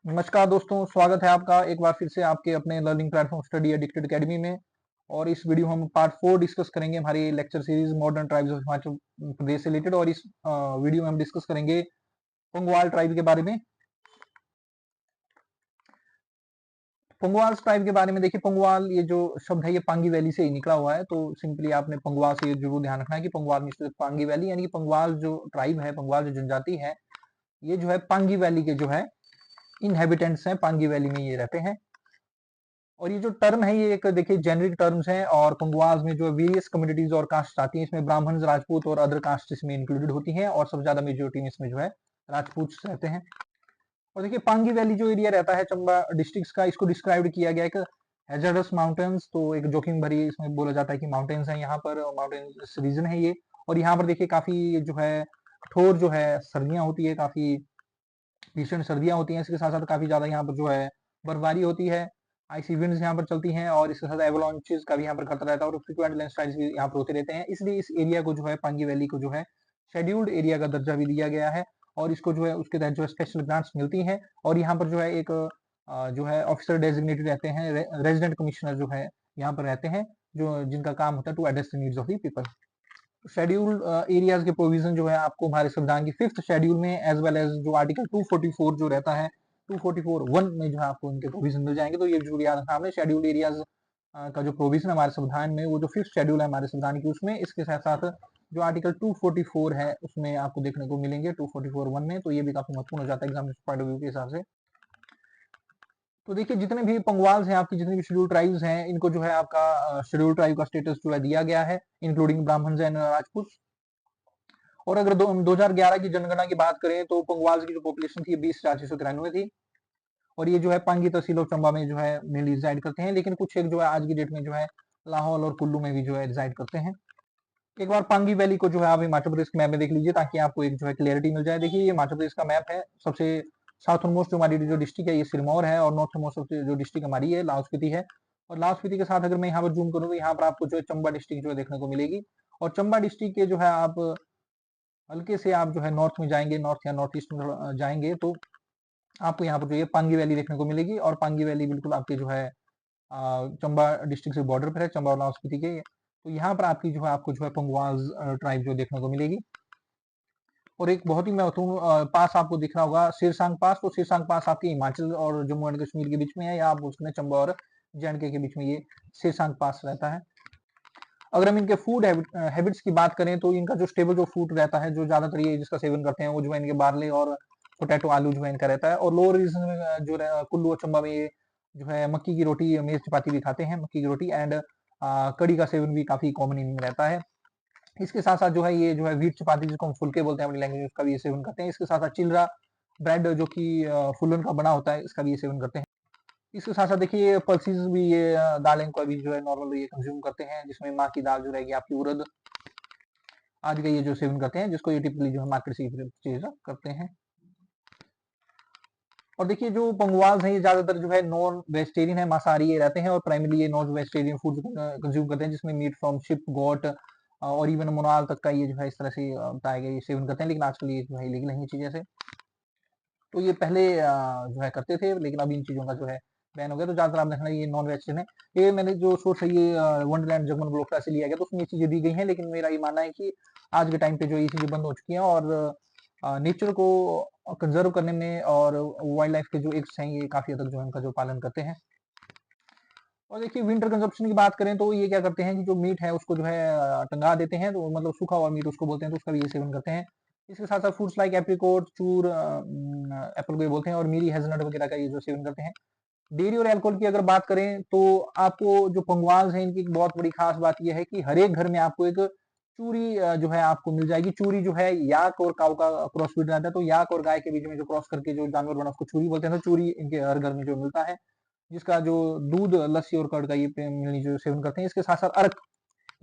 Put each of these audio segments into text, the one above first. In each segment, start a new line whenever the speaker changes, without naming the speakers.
नमस्कार दोस्तों, स्वागत है आपका एक बार फिर से आपके अपने learning platform study addicted academy में। और इस वीडियो हम पार्ट 4 डिस्कस करेंगे हमारी lecture series modern tribes of Himachal Pradesh से रिलेटेड। और इस वीडियो में हम डिस्कस करेंगे पंगवाल ट्राइब के बारे में। पंगवाल ट्राइब के बारे में देखिए, पंगवाल ये जो शब्द है ये पांगी वैली से ही निकला हुआ है। तो सिंपली आपने पंगवाल से ये जरूर ध्यान रखना है कि पंगवाल मीन्स पांगी वैली, यानी कि पंगवाल जो ट्राइब है, पंगवाल जो जनजाति है, ये जो है पांगी वैली के जो है इनहेबिटेंट्स हैं, पांगी वैली में ये रहते हैं। और ये जो टर्म है ये एक देखिए जेनरिक टर्म्स हैं, और पंगवाल में जो वेरियस कम्युनिटीज और कास्ट आती हैं। इसमें ब्राह्मण, राजपूत और अदर कास्ट इसमें इंक्लूडेड होती हैं, और सबसे ज्यादा मेजोरिटी में इसमें जो है राजपूत रहते हैं। और देखिए पांगी वैली जो एरिया रहता है चंबा डिस्ट्रिक्ट का, इसको डिस्क्राइब किया गया एक हैजर्डस माउंटेन्स। तो एक जोखिम भरी इसमें बोला जाता है कि माउंटेन्स है यहाँ पर, माउंटेन्स रीजन है ये। और यहाँ पर देखिए काफी जो है कठोर जो है सर्दियां होती है, काफी भीषण सर्दियां होती हैं। इसके साथ साथ काफी ज्यादा यहाँ पर जो है बर्फबारी होती है, आइसी विंड्स यहाँ पर चलती हैं, और इसके साथ एवलांचेस का भी यहाँ पर खतरा रहता है, और फ्रीक्वेंट लैंडस्लाइड्स भी यहाँ पर होते रहते हैं। इसलिए इस एरिया को जो है पांगी वैली को जो है शेड्यूल्ड एरिया का दर्जा भी दिया गया है, और इसको जो है उसके तहत जो है स्पेशल ग्रांट्स मिलती हैं। और यहाँ पर जो है एक जो है ऑफिसर डेजिग्नेटेड रहते हैं, रेजिडेंट कमिश्नर जो है यहाँ पर रहते हैं, जो जिनका काम होता है to address the needs of the people. Scheduled areas के प्रोविजन जो है आपको हमारे संविधान की 5th शेड्यूल में, एज वेल एज जो आर्टिकल 244 जो रहता है 244(1) में जो है आपको इनके प्रोविजन मिल जाएंगे। तो ये जरूर याद रखना आपने, शेड्यूल्ड एरियाज का जो प्रोविजन हमारे संविधान में, वो जो 5th शेड्यूल है हमारे संविधान की, उसमें इसके साथ साथ जो आर्टिकल 244 है उसमें आपको देखने को मिलेंगे 244(1) में। तो ये भी काफी महत्वपूर्ण हो जाता है एग्जामिनेशन पॉइंट ऑफ व्यू के हिसाब से। तो देखिए जितने भी पंगवाल्स हैं आपकी, जितने भी शेड्यूल ट्राइब्स हैं, इनको जो है आपका शेड्यूल ट्राइब का स्टेटस जो है दिया गया है, इंक्लूडिंग ब्राह्मण एंड राजपूत। और अगर 2011 की जनगणना की बात करें तो पंगवाल की जो पॉपुलेशन थी 20,693 थी। और ये जो है पांगी तहसील और चंबा में जो है मेनली रिजाइड करते हैं, लेकिन कुछ एक जो है आज की डेट में जो है लाहौल और कुल्लू में भी जो है रिजाइड करते हैं। एक बार पांगी वैली को जो है आप हिमाचल प्रदेश के मैप में देख लीजिए, ताकि आपको एक जो है क्लियरिटी मिल जाए। देखिए ये हिमाचल प्रदेश का मैप है। सबसे साउथ मोस्ट जो हमारी जो डिस्ट्रिक्ट है ये सिरमौर है, और नॉर्थ मोस्ट जो डिस्ट्रिक्ट हमारी है लाहौल स्पीति है। और लाहौल स्पीति के साथ अगर मैं यहाँ पर जूम करूँ तो यहाँ पर आपको जो है चंबा डिस्ट्रिक्ट जो है देखने को मिलेगी। और चंबा डिस्ट्रिक्ट के जो है आप हल्के से आप जो है नॉर्थ में जाएंगे, नॉर्थ या नॉर्थ ईस्ट में जाएंगे, तो आपको यहाँ पर जो है पांगी वैली देखने को मिलेगी। और पांगी वैली बिल्कुल आपके जो है चंबा डिस्ट्रिक्ट से बॉर्डर पर है, चंबा और लाहौल स्पीति के। तो यहाँ पर आपकी जो है आपको जो है पंगवाल ट्राइब जो देखने को मिलेगी। और एक बहुत ही महत्वपूर्ण पास आपको दिख रहा होगा सिरसांग पास। तो सिरसांग पास आपके हिमाचल और जम्मू एंड कश्मीर के बीच में है, या आप उसमें चंबा और जे के बीच में ये सिरसांग पास रहता है। अगर हम इनके फूड हैबिट्स की बात करें तो इनका जो स्टेबल जो फूड रहता है, जो ज्यादातर ये जिसका सेवन करते हैं, वो जो है इनके बार्ले और पोटैटो आलू जो है इनका रहता है। और लोअर रीजन में जो कुल्लू और चंबा में ये जो है मक्की की रोटी, मेज चपाती भी खाते हैं, मक्की की रोटी एंड कड़ी का सेवन भी काफी कॉमन इनमें रहता है। इसके साथ साथ जो है ये जो है व्हीट चपाती जिसको हम फुलके बोलते हैं अपनी लैंग्वेज, उसका भी ये सेवन करते हैं। इसके साथ साथ चिलरा ब्रेड जो कि फुलन का बना होता है, इसका भी ये सेवन करते हैं। इसके साथ साथ देखिए पल्सीज भी, ये दालें को भी जो है नॉर्मल ये कंज्यूम करते हैं, जिसमें माँ की दाल जो रहेगी आपकी उड़द आज का ये जो सेवन करते हैं, जिसको ये टिपिकली जो है मार्केट से परचेज करते हैं। और देखिए जो पंगवाल्स हैं ये ज्यादातर जो है नॉन वेजिटेरियन है, मांसाहारी ये रहते हैं, और प्राइमरली ये नॉन वेजिटेरियन फूड कंज्यूम करते हैं, जिसमें मीट फ्रॉम शिप, गोट और इवन मोनाल तक का ये जो है इस तरह से बताया गया ये सेवन करते हैं। लेकिन आजकल ये जो है इलीगल है ये चीजें से। तो ये पहले जो है करते थे, लेकिन अब इन चीजों का जो है बैन हो गया। तो ज्यादातर आप देखना ये नॉन वेजिटेरियन है। ये मैंने जो सोर्स है ये वंडरलैंड जगमन ब्लॉक से लिया गया, तो उसमें ये चीजें दी गई हैं। लेकिन मेरा ये मानना है कि आज के टाइम पे जो ये चीजें बंद हो चुकी हैं, और नेचर को कंजर्व करने में और वाइल्ड लाइफ के जो एक्ट्स हैं ये काफी हद तक जो है उनका जो पालन करते हैं। और देखिए विंटर कंजप्शन की बात करें तो ये क्या करते हैं कि जो मीट है उसको जो है टंगा देते हैं, तो मतलब सूखा हुआ मीट उसको बोलते हैं, तो उसका भी ये सेवन करते हैं। इसके साथ साथ फ्रूट्स लाइक एप्रिकोट, चूर, एप्पल को ये बोलते हैं, और मीरी, हेजलनट वगैरह का ये जो सेवन करते हैं। डेयरी और अल्कोहल की अगर बात करें तो आपको जो पंगवाल्स हैं इनकी एक बहुत बड़ी खास बात यह है कि हर एक घर में आपको एक चूरी जो है आपको मिल जाएगी। चूरी जो है याक और काऊ का क्रॉस ब्रीड रहता है, तो याक और गाय के बीच में जो क्रॉस करके जो जानवर बना उसको चूरी बोलते हैं। तो चूरी इनके हर घर में जो मिलता है, जिसका जो दूध, लस्सी और कर्ड का ये मिलनी जो सेवन करते हैं। इसके साथ साथ अर्क,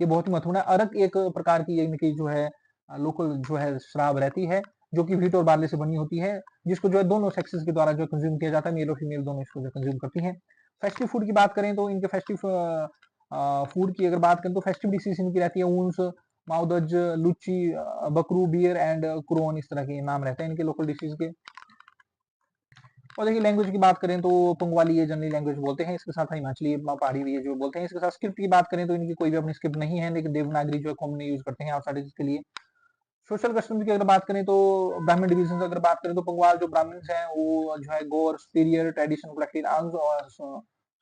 ये बहुत ही महत्वपूर्ण है। अर्क एक प्रकार की इनकी जो है लोकल जो है शराब रहती है, जो कि व्हीट और बार्ले से बनी होती है, जिसको जो है दोनों सेक्सेस के द्वारा जो कंज्यूम किया जाता है, मेल और फीमेल दोनों इसको जो कंज्यूम करती हैं। फेस्टिव फूड की बात करें तो इनके फेस्टिव फूड की अगर बात करें तो फेस्टिव डिशेज इनकी रहती है ऊंस, माउदज, लुच्ची, बकरू, बियर एंड क्रोन, इस तरह के नाम रहते हैं इनके लोकल डिशेज के। और देखिए लैंग्वेज की बात करें तो पंगवाली ये जनरली लैंग्वेज बोलते हैं, इसके साथ हिमाचली पहाड़ी भी ये जो बोलते हैं। इसके साथ स्क्रिप्ट की बात करें तो इनकी कोई भी अपनी स्क्रिप्ट नहीं है, लेकिन देवनागरी जो है कॉमन यूज करते हैं आउटसाइडर्स के लिए। सोशल कस्टम्स की अगर बात करें तो ब्राह्मण डिविजन अगर बात करें तो पंगवाल जो ब्राह्मण्स हैं वो जो है गो और सुपीरियर ट्रेडिशन कलेक्टेड आर्म्स और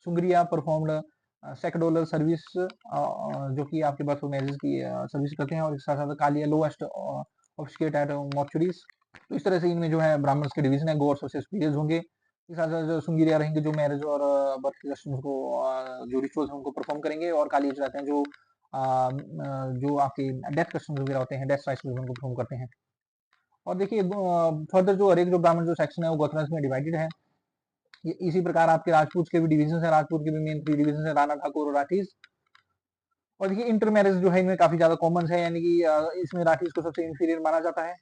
सुंगरिया परफॉर्म्ड सेक्डोलर सर्विस, जो कि आपके पास मैरिज की सर्विस करते हैं, और इसके साथ साथ कालिया लोएस्ट ऑब्स्केट एट मॉर्चुरीज। तो इस तरह से इनमें जो है ब्राह्मण्स के डिवीजन है, गो और सबसे सुपीरियर्स होंगे। इसके साथ साथ जो सुंगरिया रहेंगे जो मैरिज और बर्थ के कस्टम्स को जो रिचुअल्स हैं उनको परफॉर्म करेंगे, और कालिया जो रहते हैं जो आपके डेथ कस्टम्स वगैरह होते हैं, डेथ राइट्स उनको परफॉर्म करते हैं। और देखिए फर्दर जो हर एक जो ब्राह्मण जो सेक्शन है वो गोत्रस में डिवाइडेड है। इसी प्रकार आपके राजपूत के भी डिविजन है, राजपूत के भी मेन 3 डिविजन है, राणा, ठाकुर और राठीज। और देखिए इंटर मैरिज जो है इनमें काफी ज्यादा कॉमन है, यानी कि इसमें राठीज को सबसे इंफीरियर माना जाता है,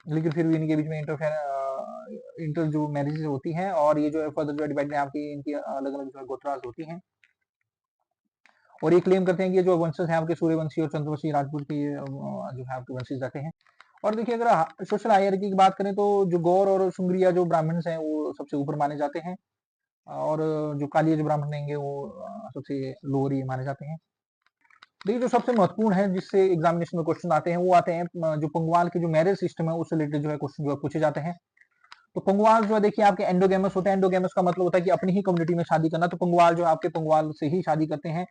लेकिन फिर भी इनके बीच में इंटर जो मैरिजेस होती हैं, और ये जो है फर्दर जो डिवाइड है आपकी इनकी अलग अलग जो है गोत्रास होती हैं। और ये क्लेम करते हैं कि जो वंशज है आपके सूर्यवंशी और चंद्रवंशी राजपूत के जो है आपके वंशज रहते हैं। और देखिए अगर सोशल हायरार्की की बात करें तो जो गौर और सुंगरिया जो ब्राह्मण्स हैं वो सबसे ऊपर माने जाते हैं, और जो कालिया जो ब्राह्मण रहेंगे वो सबसे लोअर ये माने जाते हैं। देखिए जो सबसे महत्वपूर्ण है जिससे एग्जामिनेशन में क्वेश्चन आते हैं वो आते हैं जो पंगवाल के जो मैरिज सिस्टम है उससे रिलेटेड जो है क्वेश्चन जो है पूछे जाते हैं। तो पंगवाल जो है देखिए आपके एंडोगेमस होते हैं, एंडोगेमस का मतलब होता है कि अपनी ही कम्युनिटी में शादी करना, तो पंगवाल जो आपके पंगवाल से ही शादी करते हैं।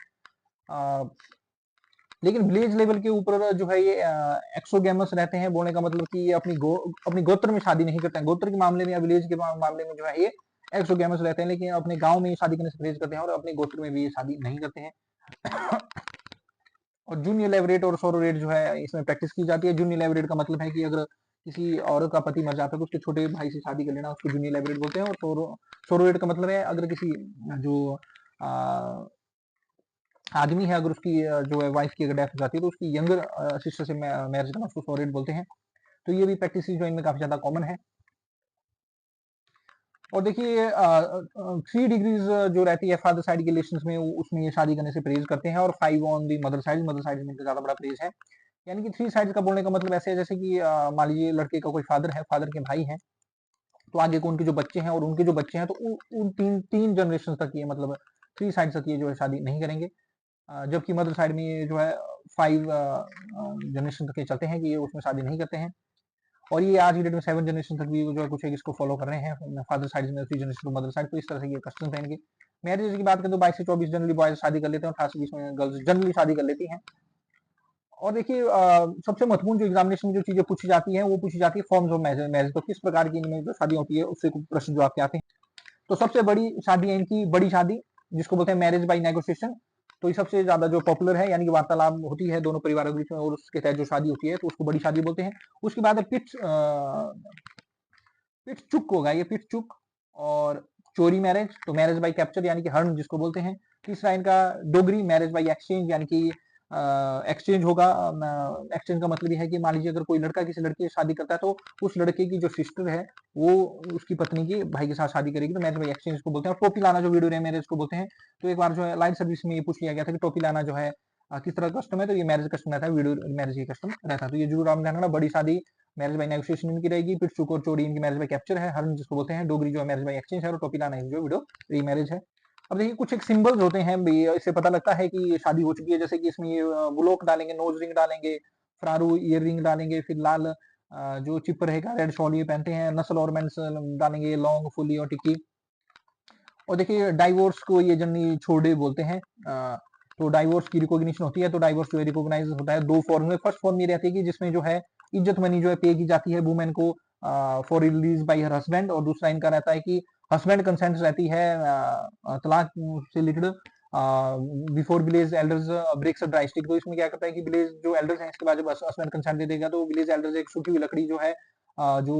लेकिन विलेज लेवल के ऊपर जो है ये एक्सोगेमस रहते हैं, बोलने का मतलब कि ये अपनी गोत्र में शादी नहीं करते हैं, गोत्र के मामले में या विलेज के मामले में जो है ये एक्सोगेमस रहते हैं, लेकिन अपने गांव में शादी करने से परहेज करते हैं और अपने गोत्र में भी ये शादी नहीं करते हैं। और जूनियर लेवरेट और सोरोरेट जो है इसमें प्रैक्टिस की जाती है। जूनियर लेवरेट का मतलब है कि अगर किसी औरत का पति मर जाता है तो उसके छोटे भाई से शादी कर लेना, उसको जूनियर लेवरेट बोलते हैं। और सोरोरेट का मतलब है अगर किसी जो आदमी है अगर उसकी जो है वाइफ की अगर डेथ हो जाती है तो उसकी यंगर सिस्टर से मैरिज करना उसको सोरेट बोलते हैं। तो ये भी प्रैक्टिस जो इनमें काफी ज्यादा कॉमन है। और देखिए 3 डिग्रीज जो रहती है फादर साइड के रिलेशन में उसमें ये शादी करने से परहेज करते हैं, और 5 ऑन दी मदर साइड में ज्यादा बड़ा परहेज है। यानी कि 3 साइड का बोलने का मतलब ऐसे है जैसे कि मान लीजिए लड़के का कोई फादर है, फादर के भाई हैं, तो आगे को उनके जो बच्चे हैं और उनके जो बच्चे हैं तो उन तीन जनरेशन तक ये मतलब 3 साइड तक ये जो है शादी नहीं करेंगे। जबकि मदर साइड में ये जो है 5 जनरेशन तक ये चलते हैं कि ये उसमें शादी नहीं करते हैं। और ये आज की डेट में 7 जनरेशन तक भी जो है कुछ है इसको फॉलो कर रहे हैं, फादर साइड में 3 जनरेशन टू मदर साइड। तो इस तरह से ये कस्टम है इनके। मैरिज की बात करें तो 22 से 24 जनरली बॉयज शादी कर लेते हैं, 18 से 20 में गर्ल्स जनरली शादी कर लेती हैं। और देखिए सबसे महत्वपूर्ण जो एग्जामिनेशन में जो चीजें पूछी जाती है वो पूछी जाती है फॉर्म्स ऑफ मैरिज, तो किस प्रकार की इनमें जो शादी होती है उससे प्रश्न जो आपके आते हैं। तो सबसे बड़ी शादी है इनकी बड़ी शादी, जिसको बोलते हैं मैरिज बाई नेगोशिएशन। तो ये सबसे ज्यादा जो पॉपुलर है, यानी कि वार्तालाप होती है दोनों परिवारों के बीच में और उसके तहत जो शादी होती है तो उसको बड़ी शादी बोलते हैं। उसके बाद है पिट चुक होगा, ये पिट चुक। और चोरी मैरिज, तो मैरिज बाई कैप्चर यानी कि हर्न जिसको बोलते हैं। तीसरा इनका डोगरी मैरिज बाई एक्सचेंज, यानी कि एक्सचेंज होगा। एक्सचेंज का मतलब ये है कि मान लीजिए अगर कोई लड़का किसी लड़की से शादी करता है तो उस लड़के की जो सिस्टर है वो उसकी पत्नी की भाई के साथ शादी करेगी, तो मैरिज बाई एक्सचेंज को बोलते हैं। और टोपी लाना जो वीडियो मैरिज को बोलते हैं। तो एक बार जो है लाइन सर्विस में ये पूछ लिया गया था कि टोपी लाना जो है किस तरह का कस्टम है, तो ये मैरिज कस्टम रहता है, वीडियो मैरिज की कस्टम रहता है। तो ये जरूर आप ध्यान रखना, बड़ी शादी मैरिज बाई नेगोशिएशन इनकी रहेगी, फिर चुक और चोरी इनकी मैरिज बाई कैप्चर है, हर्न जिसको बोलते हैं, डोगरी जो है मैरिज बाई एक्सचेंज है, और टोपी लाना जो वीडियो रीमैरिज है। अब देखिए कुछ एक सिंबल्स होते हैं, इससे पता लगता है कि शादी हो चुकी है, जैसे कि इसमें ये बुलोक डालेंगे, नोज रिंग डालेंगे, फ्रारू ईयर रिंग डालेंगे, फिर लाल जो चिप रहेगा रेड शॉल ये पहनते हैं, नस्ल ऑर्नामेंट्स डालेंगे, लॉन्ग फुली और टिक्की। और देखिए डाइवोर्स को ये जनरली छोड़े बोलते हैं। तो डाइवोर्स की रिकॉग्निशन होती है, तो डाइवोर्स जो है रिकॉग्नाइज होता है 2 फॉर्म में। फर्स्ट फॉर्म ये रहती है कि जिसमें जो है इज्जत मनी जो है पे की जाती है वुमेन को for release by her husband, और दूसरा इनका रहता है कि हस्बैंड कंसेंट रहती है तलाक से related before village elders breaks dry stick. तो इसमें क्या करता है कि विलेज जो एल्डर्स हैं इसके बाद जब हस्बैंड कंसेंट दे देगा तो विलेज एल्डर्स एक सूखी हुई लकड़ी जो है जो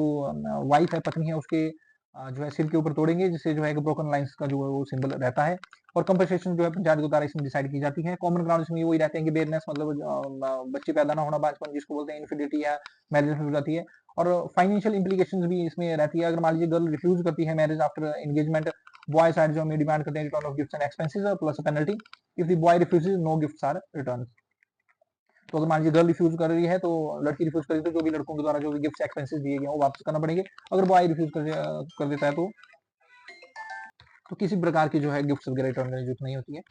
वाइफ है पत्नी है उसके जो है सिर के ऊपर तोड़ेंगे, जिससे जो है ब्रोकन लाइंस का जो है वो सिंबल रहता है। और कंपनसेशन जो है पंचायत के द्वारा इसमें डिसाइड की जाती है। कॉमन ग्राउंड इसमें वही रहते हैं कि बेरनेस मतलब बच्चे पैदा ना होना, बांझपन जिसको बोलते हैं, इनफिडिलिटी या मैरिज हो जाती है। और फाइनेंशियल इंप्लीकेशंस भी इसमें रहती है। अगर मान लीजिए गर्ल रिफ्यूज करती है marriage after engagement, boy side जो हमें डिमांड करते हैं return of gifts and expenses plus penalty. If the boy refuses no gifts are return. तो अगर मान लीजिए गर्ल रिफ्यूज कर रही है तो लड़की रिफ्यूज कर रही है तो जो भी लड़कों के द्वारा जो भी गिफ्ट एक्सपेंसेस दिए गए वो वापस करना पड़ेंगे। अगर बॉय रिफ्यूज कर देता है तो तो किसी प्रकार की जो है गिफ्ट वगैरह रिटर्न करने की जरूरत नहीं होती है।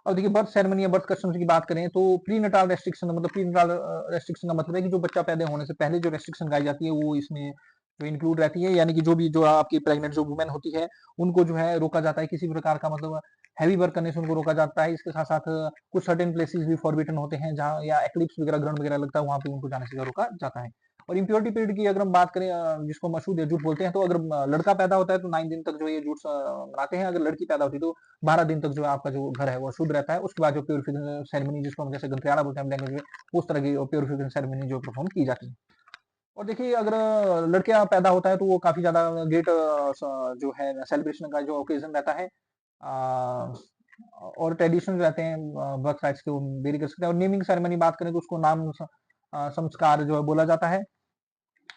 अब देखिए बर्थ सेरेमनी या बर्थ कस्टम्स की बात करें तो प्री नटाल रेस्ट्रिक्शन मतलब प्री नटाल रेस्ट्रिक्शन का मतलब है कि जो बच्चा पैदा होने से पहले जो रेस्ट्रिक्शन लगाई जाती है वो इसमें जो इंक्लूड रहती है, यानी कि जो आपकी प्रेग्नेंट जो वुमेन होती है उनको जो है रोका जाता है किसी प्रकार का मतलब हैवी वर्क करने से उनको रोका जाता है। इसके साथ साथ कुछ सर्टेन प्लेसेस भी फॉरबिटन होते हैं जहाँ या एक्लिप्स वगैरह ग्रहण वगैरह लगता है वहां पे उनको जाने से रोका जाता है। और इम्प्योरिटी पीरियड की अगर हम बात करें जिसको मशहूद या झूठ बोलते हैं, तो अगर लड़का पैदा होता है तो 9 दिन तक जो ये झूठ मनाते हैं, अगर लड़की पैदा होती है तो 12 दिन तक जो आपका जो घर है वो शुद्ध रहता है। उसके बाद जो प्योरिफिकेशन सेरेमनी जिसको हम जैसे गंत्याड़ा बोलते हैं लैंग्वेज में, उस तरह की प्योरिफिकेशन सेरेमनी जो परफॉर्म की जाती है। और देखिए अगर लड़कियां पैदा होता है तो वो काफी ज्यादा ग्रेट जो है सेलिब्रेशन का जो ओकेजन रहता है। और ट्रेडिशन रहते हैं बर्थ राइट्स के वो वेरी कर सकते हैं। और नेमिंग सेरेमनी बात करें तो उसको नाम संस्कार जो है बोला जाता है।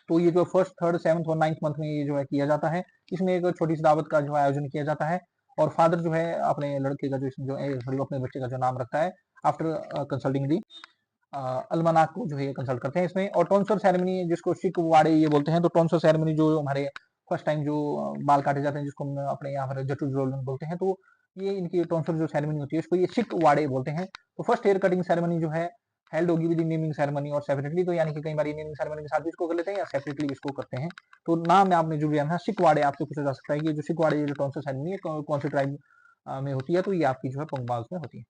तो ये जो फर्स्ट थर्ड सेवंथ और नाइन्थ मंथ में ये जो है किया जाता है। इसमें एक छोटी सी दावत का जो है आयोजन किया जाता है और फादर जो है अपने लड़के का जो अपने बच्चे का जो नाम रखता है आफ्टर कंसल्टिंग दी अलमनाक को जो है कंसल्ट करते हैं इसमें। और टॉन्सर सेरेमनी जिसको शिक वाड़े ये बोलते हैं, तो टॉन्सर सेरेमनी जो हमारे फर्स्ट टाइम जो बाल काटे जाते हैं जिसको हम अपने यहाँ पर जटू जोलन बोलते हैं, तो ये इनकी टॉन्सर जो सेरेमनी होती है उसको ये शिक वाड़े बोलते हैं। तो फर्स्ट हेयर कटिंग सेरेमनी जो है हेल्ड होगी विद नेमिंग सेरेमनी और सेपरेटली, तो यानी कि कई बार नेमिंग सेरेमनी के साथ भी इसको कर लेते हैं या सेपरेटली इसको करते हैं। तो नाम में आपने जो भी है शिकवाड़े आपसे पूछा जा सकता है कि जो शिकवाड़े जो टॉन्सर सेरेमनी है कौन सी ट्राइब में होती है, तो ये आपकी जो है पंगबाल्स में होती है।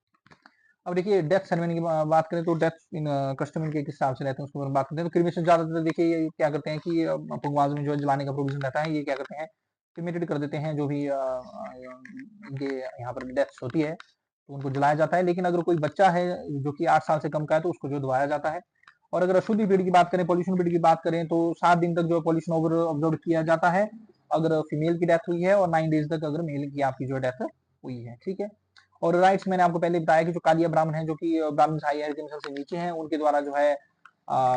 अब देखिए डेथ सेरेमनी की बात करें तो डेथ इन कस्टम इनके किस हिसाब से रहते हैं उसके बारे में बात करते हैं। तो क्रिमेशन ज्यादातर देखिए ये क्या करते हैं कि पंगवाज में जो जलाने का प्रोविजन रहता है, ये क्या करते हैं क्रिमेटेड कर देते हैं जो भी इनके यहाँ पर डेथ होती है तो उनको जलाया जाता है। लेकिन अगर कोई बच्चा है जो कि 8 साल से कम का है तो उसको जो दबाया जाता है। और अगर अशुद्धि पीरियड की बात करें, पॉल्यूशन पीरियड की बात करें, तो 7 दिन तक जो पॉल्यूशन ओवर ऑब्जर्व किया जाता है अगर फीमेल की डेथ हुई है, और 9 डेज तक अगर मेल की आपकी जो डेथ हुई है। ठीक है। और राइट्स मैंने आपको पहले बताया कि जो कालिया ब्राह्मण है जो कि ब्राह्मण हायरार्की में सबसे नीचे हैं, उनके द्वारा जो है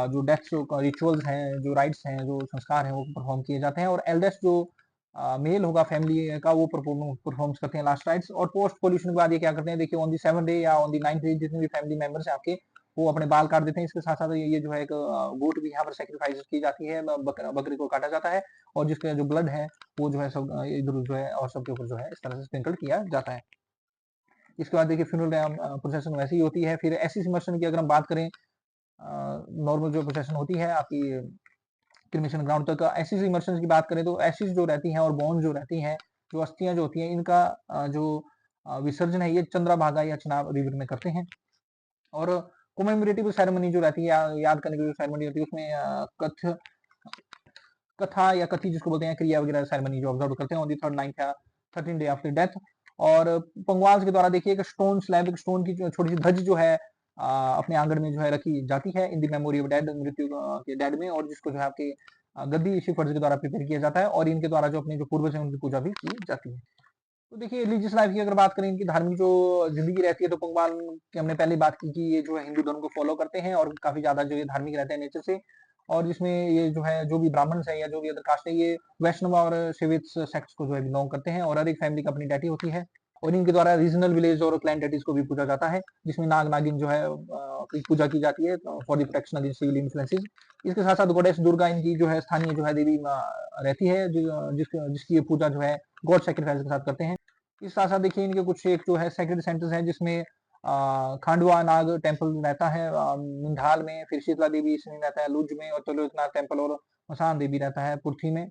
जो डेथ रिचुअल्स हैं, जो राइट्स हैं, जो संस्कार हैं वो परफॉर्म किए जाते हैं। और एल्डेस्ट जो मेल होगा फैमिली का वो परफॉर्म्स करते हैं लास्ट राइट्स। और पोस्ट पोल्यूशन के बाद ये क्या करते हैं, देखिए ऑन दी 7th डे या ऑन दी 9th डे जितने भी फैमिली मेंबर्स हैं आपके वो अपने बाल काट देते हैं। इसके साथ साथ ये जो है एक गोट भी यहाँ पर सेक्रीफाइस की जाती है, बकरी को काटा जाता है और जिसका जो ब्लड है वो जो है सब इधर जो है और सबके ऊपर जो है इस तरह से स्प्रिंकल किया जाता है। इसके बाद देखिए फ्यूनरल प्रोसेशन वैसी ही होती है। फिर एसिड इमर्शन की अगर हम बात करें, नॉर्मल जो प्रोसेशन होती है आपकी क्रिमेशन ग्राउंड तक, एसिड इमर्शन की बात करें तो एसिड जो रहती हैं और बोन जो रहती हैं, जो अस्थियां जो होती हैं, इनका जो विसर्जन है ये चंद्रभागा या चिनाब रिवर में करते हैं। और कोमेमोरेटिव सेरेमनी जो रहती है याद करने की जो सेरेमनी होती है उसमें कथा या कथी जिसको बोलते हैं क्रिया वगैरह सेरेमनी जो ऑब्जर्व करते हैं ऑन दी 3rd 9th या 13 डे आफ्टर डेथ। और पंगवाल्स के द्वारा देखिए एक स्टोन स्लैब, एक स्टोन की छोटी सी धज जो है अपने आंगन में जो है रखी जाती है इन दी मेमोरी ऑफ डेड, मृत्यु के डेड में, और जिसको जो है आपके गद्दी शिफर्ज के द्वारा प्रिपेयर किया जाता है और इनके द्वारा जो अपने जो पूर्वज हैं उनकी पूजा भी की जाती है। तो देखिए रिलीजियस लाइफ की अगर बात करें, इनकी धार्मिक जो जिंदगी रहती है, तो पंगवाल की हमने पहले बात की कि ये जो है हिंदू धर्म को फॉलो करते हैं और काफी ज्यादा जो ये धार्मिक रहते हैं नेचर से। और जिसमें ये जो है जो भी ब्राह्मण है या जो भी अदर कास्ट है ये वैष्णव और शैवित सेक्ट्स को जो है बिलोंग करते हैं। और हर एक फैमिली की अपनी डैटी होती है और इनके द्वारा रीजनल विलेज और क्लैन डेटीज को भी पूजा जाता है, जिसमें नाग नागिन जो है की पूजा की जाती है for the protection against civil influences. इसके साथ साथ गॉडेस दुर्गा इनकी जो है स्थानीय जो है देवी रहती है, जिसकी ये पूजा जो है गॉड सेक्रीफाइस के साथ करते हैं। इस साथ साथ देखिए इनके कुछ एक जो है सेक्रेड सेंटर्स हैं जिसमें खांडवा नाग टेम्पल रहता है निंधाल में, फिर शीतला देवी इसमें रहता है लुज में, और त्रिलोकनाथ टेम्पल और मसान देवी रहता है पुर्थी में।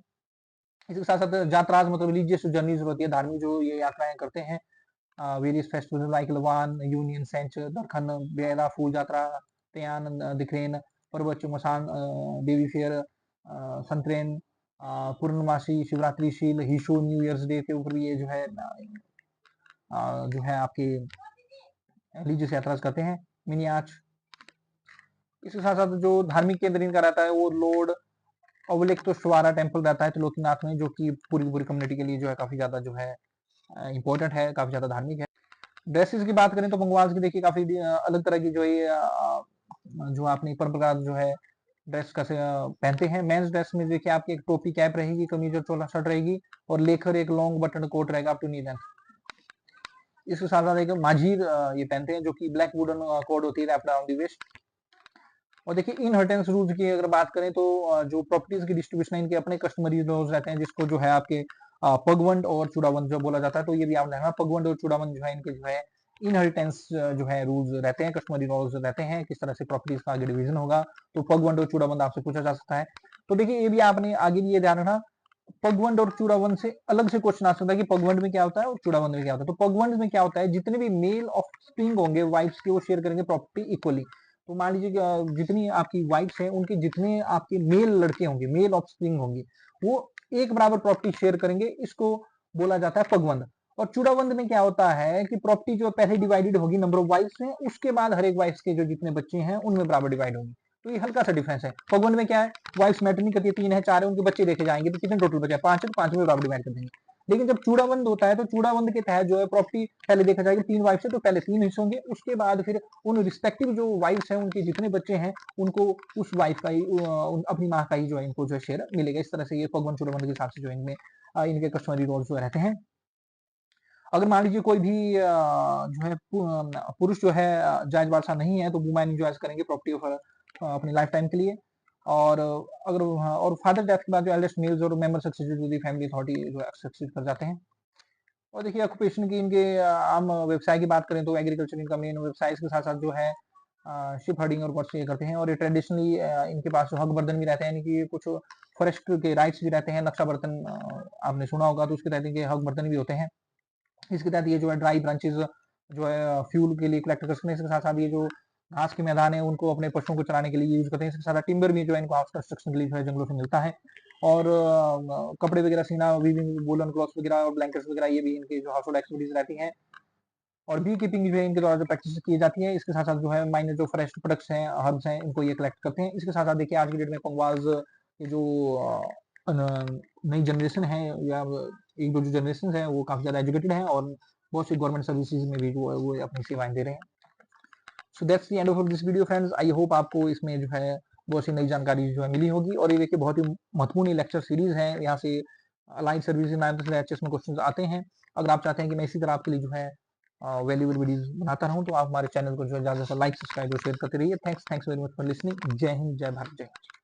इसके साथ साथ यात्राज मतलब रिलीजियस जर्नीज होती है, धार्मिक जो ये यात्राएं करते हैं वेरियस फेस्टिवल लाइक लवान यूनियन सेंच दरखन बेला फूल यात्रा त्यान दिखरेन पर्वत मसान देवी फेयर संतरेन पूर्णमासी शिवरात्रि शील हिशो न्यू ईयर्स डे के ऊपर भी ये जो है आपके रिलीजियस यात्रा करते हैं मिनी आर्च। इसके साथ साथ जो धार्मिक केंद्र इनका रहता है वो लॉर्ड अवलेक्तोश्वारा टेम्पल रहता है त्रिलोकीनाथ में, जो कि पूरी पूरी कम्युनिटी के लिए जो है काफी ज्यादा जो है इंपॉर्टेंट है, काफी ज्यादा धार्मिक है। ड्रेसेस की बात करें तो बंगवाल की देखिए काफी अलग तरह की जो ये जो आपने परंपरागत जो है ड्रेस का पहनते हैं। मेंस ड्रेस में देखिए आपकी एक टोपी कैप रहेगी, कमीज और चोला शर्ट रहेगी, और लेकर एक लॉन्ग बटन कोट रहेगा अप टू नी लेंथ। इसके साथ साथ एक माझीर ये पहनते हैं जो कि ब्लैक वुडन कोड होती है रैप्ड अराउंड द वेस्ट। और देखिए इनहेरिटेंस रूल्स की अगर बात करें तो जो प्रॉपर्टीज की डिस्ट्रीब्यूशन है इनके अपने कस्टमरी लॉज रहते हैं, जिसको जो है आपके पगवंड और चूड़ावंद जो बोला जाता है, तो ये भी आप देखना, पगवंड और चूड़ावंद जो है इनके जो है इनहेरिटेंस जो है रूल्स रहते हैं, कस्टमरी लॉज रहते हैं, किस तरह से प्रॉपर्टीज का आगे डिवीजन होगा। तो पगवंड और चूड़ावंद आपसे पूछा जा सकता है। तो देखिए ये भी आपने आगे भी ये ध्यान रखना, पगवंड और चूड़ावंद से अलग से क्वेश्चन आ सकता है कि पगवंड में क्या होता है और चूड़ावंद में क्या होता है। तो पगवंड में क्या होता है, जितने भी मेल ऑफ स्प्रिंग होंगे वाइफ्स के, वो शेयर करेंगे प्रॉपर्टी इक्वली। तो मान लीजिए कि जितनी आपकी वाइफ्स हैं उनके जितने आपके मेल लड़के होंगे, मेल ऑफ स्प्रिंग होंगे, वो एक बराबर प्रॉपर्टी शेयर करेंगे। इसको बोला जाता है पगवंद। और चूड़ावंद में क्या होता है कि प्रॉपर्टी जो पहले डिवाइडेड होगी नंबर ऑफ वाइफ्स में, उसके बाद हर एक वाइफ्स के जो जितने बच्चे हैं उनमें बराबर डिवाइड होंगी। तो ये हल्का सा डिफरेंस है। पगवंड में क्या है, वाइफ्स मैटर नहीं करती है, 3 है 4 है, उनके बच्चे देखे जाएंगे, तो कितने टोटल बचे हैं, 5 है, तो 5 में बराबर डिवाइड कर देंगे। लेकिन जब चूड़ावंद होता है तो चूड़ावंद के तहत जो है प्रॉपर्टी पहले देखा जाएगा, 3 वाइफ्स है तो पहले 3 हिस्से होंगे, उसके बाद फिर उन रिस्पेक्टिव जो वाइफ्स हैं उनके जितने बच्चे हैं उनको उस वाइफ का ही अपनी माँ का ही जो है इनको जो है शेयर मिलेगा। इस तरह से ये पगवंद चूड़ावंद के हिसाब से जो इनमें इनके कस्टमरी रोल्स जो रहते हैं। अगर मान लीजिए कोई भी जो है पुरुष जो है जायज वारसा नहीं है, तो वुमेन एंजॉय करेंगे प्रॉपर्टी ऑफ अपनी लाइफ टाइम के लिए। और अगर और फादर डेथ के बाद जो एल्डेस्ट मेल्स और member successive to the family authority जो सक्सेस कर जाते हैं। और देखिए ऑक्यूपेशन की इनके आम व्यवसाय की बात करें तो एग्रीकल्चर इनका मेन व्यवसाय, इसके साथ साथ जो है शिप हर्डिंग और कुछ ये करते हैं। और ये ट्रेडिशनली इनके पास जो हक बर्तन भी रहते हैं, यानी कि कुछ फॉरेस्ट के राइट्स भी रहते हैं। नक्शा बर्तन आपने सुना होगा, तो उसके तहत इनके हक बर्तन भी होते हैं। इसके तहत ये जो है ड्राई ब्रांचेस जो है फ्यूल के लिए कलेक्ट कर सकते हैं। इसके साथ साथ ये जो घास के मैदान है उनको अपने पशुओं को चराने के लिए यूज करते हैं। इसके साथ टिम्बर भी जो है इनको हाउस कंस्ट्रक्शन के लिए जो है जंगलों से मिलता है। और कपड़े वगैरह सीना, वीविंग, वूलन क्लॉथ्स वगैरह और ब्लैंकेट्स वगैरह, ये भी इनके जो हाउस होल्ड एक्टिविटीज रहती हैं। और बी कीपिंग जो है इनके द्वारा जो प्रैक्टिस की जाती है। इसके साथ साथ जो है माइनर जो फॉरेस्ट प्रोडक्ट्स हैं, हर्ब्स हैं, इनको ये कलेक्ट करते हैं। इसके साथ साथ देखिए आज की डेट में पंगवाज ये जो नई जनरेशन है या एक दो जो जनरेशन है वो काफी ज्यादा एजुकेटेड है और बहुत सी गवर्नमेंट सर्विसेज में भी जो है वो अपनी सेवाएं दे रहे हैं। So that's the end of this video friends. I hope आपको इसमें जो है बहुत सी नई जानकारी जो है मिली होगी। और ये देखिए बहुत ही महत्वपूर्ण लेक्चर सीरीज है, यहाँ से अलाइड सर्विस एचएस में क्वेश्चन आते हैं। अगर आप चाहते हैं कि मैं इसी तरह आपके लिए जो है वैल्यूएबल वीडियोस बनाता रहूं, तो आप हमारे चैनल को जो है ज्यादा से लाइक, सब्सक्राइब और शेयर करते रहिए। Thanks very much for listening. जय हिंद, जय भारत, जय हिंद।